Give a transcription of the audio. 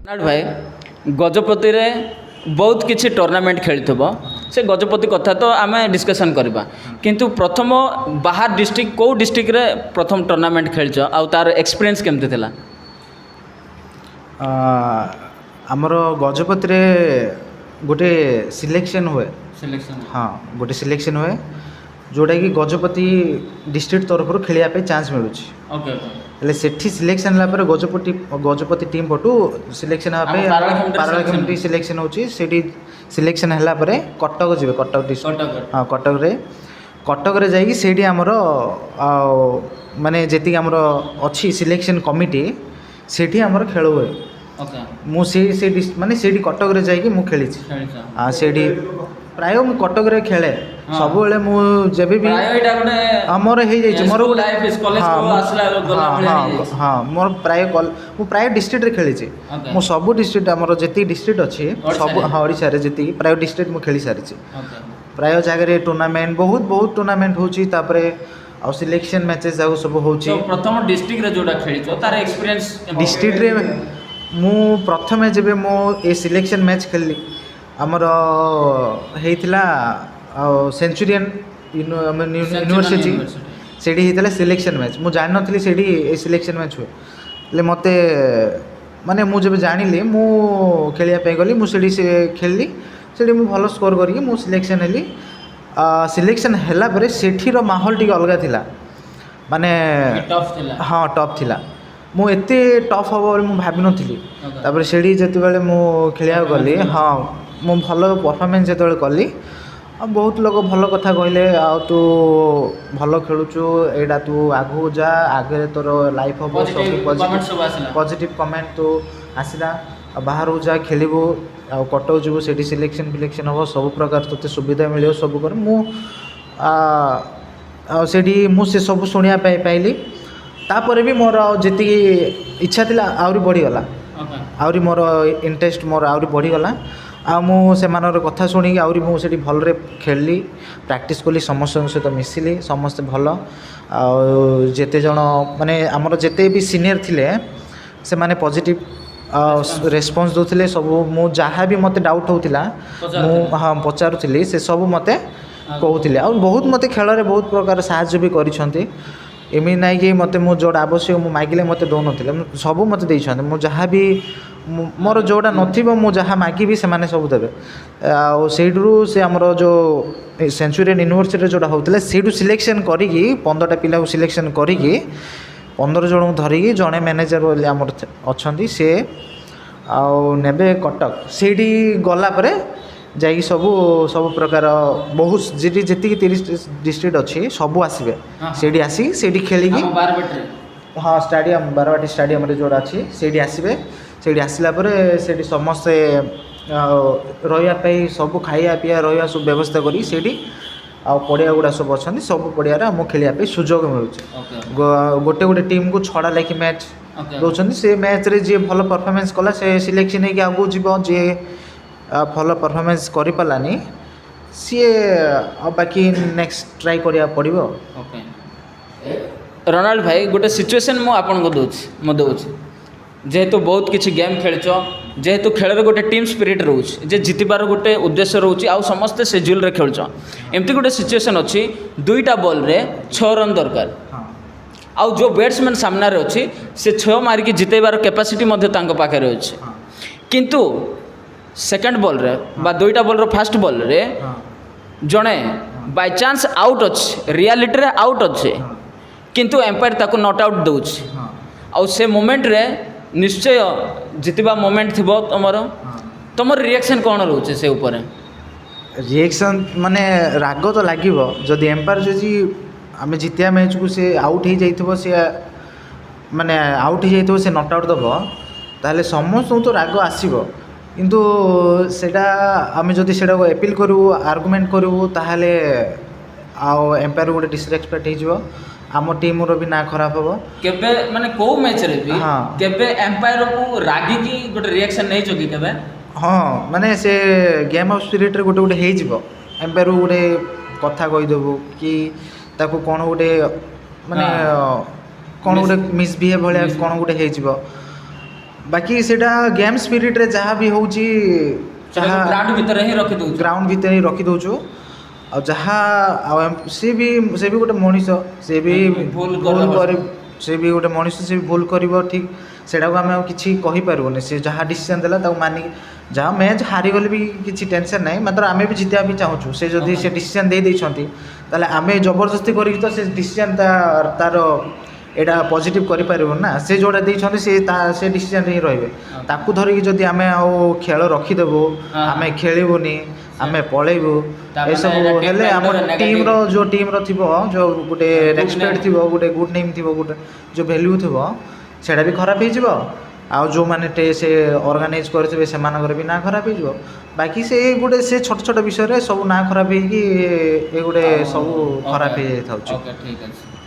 नाथ भाई गजपति रे बहुत किसी टूर्नामेंट खेली से गजपति कथा तो आम डिस्कसन करवा किंतु प्रथम बाहर डिस्ट्रिक्ट कौ डिस्ट्रिक्ट रे प्रथम टूर्नामेंट खेल आउ तार एक्सपीरियंस केमती थिला? आमर गजपति रे गोटे सिलेक्शन हुए हाँ गोटे सिलेक्शन हुए जोटा कि गजपति डिस्ट्रिक्ट तरफ खेलिया चांस मिलूँ हेले सेठी सिलेक्शन है गजपति टीम पटू सिलेक्शन पाराला कमिटी सिलेक्शन होची सिलेक्शन है कटक जी कटक डिस्ट्रिक्ट हाँ कटक रे जाइए सेठी आमर माने जेती आमर अच्छी सिलेक्शन कमिटी सेठी आमर खेल हुए मुझे माने सेठी कटक रे जाइए मु खेली हाँ सेठी प्राय मु कटक रे खेले सब बेले मु जेबे भी मोर हो जाइए मोर हाँ मोर प्राय डिस्ट्रिक्ट रे खेली मु सब डिस्ट्रिक्ट आमर जी डिस्ट्रिक्ट अच्छी सब हाँ ओडिशा रे जी प्राय डिस्ट्रिक्ट मु खेली सारी प्राय जगह टूर्नामेंट बहुत टूर्नामेंट होची तापरे आ सिलेक्शन मैचेस जाऊ सब होची। प्रथम डिस्ट्रिक्ट रे जोडा खेली तो तार एक्सपीरियंस डिस्ट्रिक्ट रे मु प्रथमे जेबे मो ए सिलेक्शन मैच खेलली आमर हेइथिला सेंचुरियन यूनिवर्सिटी सेठी हेइथिला सिलेक्शन मैच मु जान नथली सेठी ए सिलेक्शन मैच हुए ले मते माने मु जब जानिली मु खेलिया पे गली मु सेठी से खेलली सेठी मु भलो स्कोर करके मु सिलेक्शन हेली सिलेक्शन हैला परे सेठी रो माहौल टिके अलगा थिला माने टफ थिला हाँ टफ थिला मु एते टफ हबो मु भाबी नथली तापर सेठी जति बेले मु खेलिया गली हाँ मु भलो परफॉर्मेंस जते कली बहुत लोग भल कथा कहले आ तू भल खेलुचु एडा तू आगु जा आगे तोर लाइफ हम सब पॉजिटिव कमेंट तो आसला बाहर जा खेलबू आ कटक जीवु सेठी सिलेक्शन फिलेक्शन हम सब प्रकार तोते सुविधा मिले सब कर सेठी मु से सब शुणा पाइली तापर भी मोर जी इच्छा थिला आउरी बढ़ीगला आउरी मोर इंटरेस्ट मोर आउरी बढ़ीगला आ मु सेमानर कथा शुणी आउरी मु सेठी भलरे खेलली प्रैक्टिस कली समस्त सहित मिसिली समस्त भल आते जन माने आमर जेते भी सीनियर थिले से माने पॉजिटिव रेस्पॉन्स दोथिले सब मु जहाँ भी मते डाउट होतिला मु हाँ पचारुथिली से सब मते कहूथिले आ बहुत मते खेल रे बहुत प्रकार साहाय्य भी करिसंती एमि नाइ कि मते मु जोड़ा आवश्यक मु मागिले मते दो नथिले सब मते देइछन्ते मु जहाँ भी मोर जोड़ा नथिबो मु जहाँ मागिबी से माने सब देबे आ सेडरू से हमर जो सेंचुरियन यूनिवर्सिटी जोड़ा होतले सेडू सिलेक्शन करिकी 15टा पिला को सिलेक्शन करिकी 15 जन धरिकी जड़े मैनेजर बोली आमर अच्छी से नेबे कटक सेठी गला परे जाई सब प्रकार बहुत जी 30 डिस्ट्रिक्ट अच्छी सब आसबे सेठी आसी सेठी खेलिकी हाँ स्टाडियम बारवाटी स्टाडियम रे जोड़ा अच्छी सेठी आसबे सेठी आसला परे सेठी समस्ते रही सब खाया पीया रहा सब व्यवस्था करी सेठी आ पड़िया गुड़ा सब अच्छा सब पड़िया आम खेलिया सुजोग मिलूँ गोटे गोटे टीम को 6टा लेखि मैच दौरान से मैच रे जी भल परफॉर्मेंस कला से सिलेक्शन होगी आगू जीव जी भल परफॉर्मेंस कर पारानी सी बाकी नेक्स्ट ट्राई करिया पड़िबो। रोनाल्ड भाई गोटे सिचुएशन मु आपन को दउछि जेहेतु बहुत किसी गेम खेलच जेहेतु खेल गोटे टीम स्पिरिट रोच जे जितबार गोटे उद्देश्य रोचे आउ समस्ते शेड्यूल रे खेलच एमती गोटे सिचुएशन अच्छी 2टा बॉल रे 6 रन दरकार आउ जो बैट्समैन सामने अच्छी से 6 मारिकी जितेबार कैपेसिटी पाखे अच्छे किंतु सेकेंड बॉल रे बा 2टा बॉल रो फास्ट बॉल रे जड़े बाय चांस आउट अच्छे रियलिटी रे आउट अच्छे किंतु एम्पायर ताको नॉट आउट दउछि आउ से मोमेंट रे निश्चय जितबा मोमेंट थी तुम रिएक्शन कौन रोचे से ऊपर रिएक्शन माने राग तो लगे जदि एम्पायर जदि आम जितिया मैच को से आउट हो जाइए सी माने आउट हो जाइए से नट आउट दब ताहले समस्त तो राग आसब किंतु सेटा आम जदि सेटा एपिल करूँ आर्गुमेंट करूँ ताहले आउ एम्पायर गोटे डिसरेस्पेक्ट हो आम टीम रो भी ना खराब हम केबे माने को मैच रे भी केबे एम्पायर को रागी की गोटे रिएक्शन नहीं चोगी केबे हाँ माने से गेम ऑफ स्पिरिट रे गोटे गोटे हे जिवो एम्पायर गोटे कथा कहि देबो कि ताको कोन गोटे माने कोन गोटे मिसबिहेव भलिया कोन गोटे हे जिवो ବାକି ସେଇଟା ଗେମ୍ ସ୍ପିରିଟ୍ରେ ଯାହା ବି ହେଉଛି ଗ୍ରାଉଣ୍ଡ ଭିତରେ ହିଁ ରଖିଦେଉଛୁ। ଗ୍ରାଉଣ୍ଡ ଭିତରେ ହିଁ ରଖିଦେଉଛୁ। ଆଉ ଯାହା ଆଉ ସେ ବି ଗୋଟେ ମଣିଷ, ସେ ବି ଭୁଲ କରି ସେ ବି ଗୋଟେ ମଣିଷ, ସେ ବି ଭୁଲ କରିବ ଠିକ୍, ସେଇଟାକୁ ଆମେ ଆଉ କିଛି କହିପାରିବୁନି। ସେ ଯାହା ଡିସିସନ୍ ଦେଲା ତାକୁ ମାନିକି, ଯାହା ମ୍ୟାଚ୍ ହାରିଗଲେ ବି କିଛି ଟେନସନ୍ ନାହିଁ, ମାତ୍ର ଆମେ ବି ଜିତିବା ପାଇଁ ଚାହୁଁଛୁ। ସେ ଯଦି ସେ ଡିସିସନ୍ ଦେଇଛନ୍ତି ତାହେଲେ ଆମେ ଜବରଦସ୍ତି କରିକି ତ ସେ ଡିସିସନ୍ ତାର ଏଇଟା ପଜିଟିଭ୍ କରିପାରିବୁନି ନା। ସେ ଯେଉଁଟା ଦେଇଛନ୍ତି ସେ ଡିସିସନ୍ରେ ହିଁ ରହିବେ। ତାକୁ ଧରିକି ଯଦି ଆମେ ଆଉ ଖେଳ ରଖିଦେବୁ, ଆମେ ଖେଳିବୁନି, ଆମେ ପଳେଇବୁ, ଏସବୁ ହେଲେ ଆମ ଟିମ୍ର ଥିବ, ଯେଉଁ ଗୋଟେ ରେସପେକ୍ଟ ଥିବ, ଗୋଟେ ଗୁଡ୍ ନେମ୍ ଥିବ, ଗୋଟେ ଯେଉଁ ଭ୍ୟାଲ୍ୟୁ ଥିବ, ସେଇଟା ବି ଖରାପ ହେଇଯିବ। ଆଉ ଯେଉଁମାନେ ସେ ଅର୍ଗାନାଇଜ୍ କରିଥିବେ ସେମାନଙ୍କର ବି ନାଁ ଖରାପ ହେଇଯିବ। ବାକି ସେ ଛୋଟ ଛୋଟ ବିଷୟରେ ସବୁ ନାଁ ଖରାପ ହେଇକି ଏ ଗୋଟେ ସବୁ ଖରାପ ହେଇଯାଇଥାଉଛି। ଓକେ, ଠିକ୍ ଅଛି।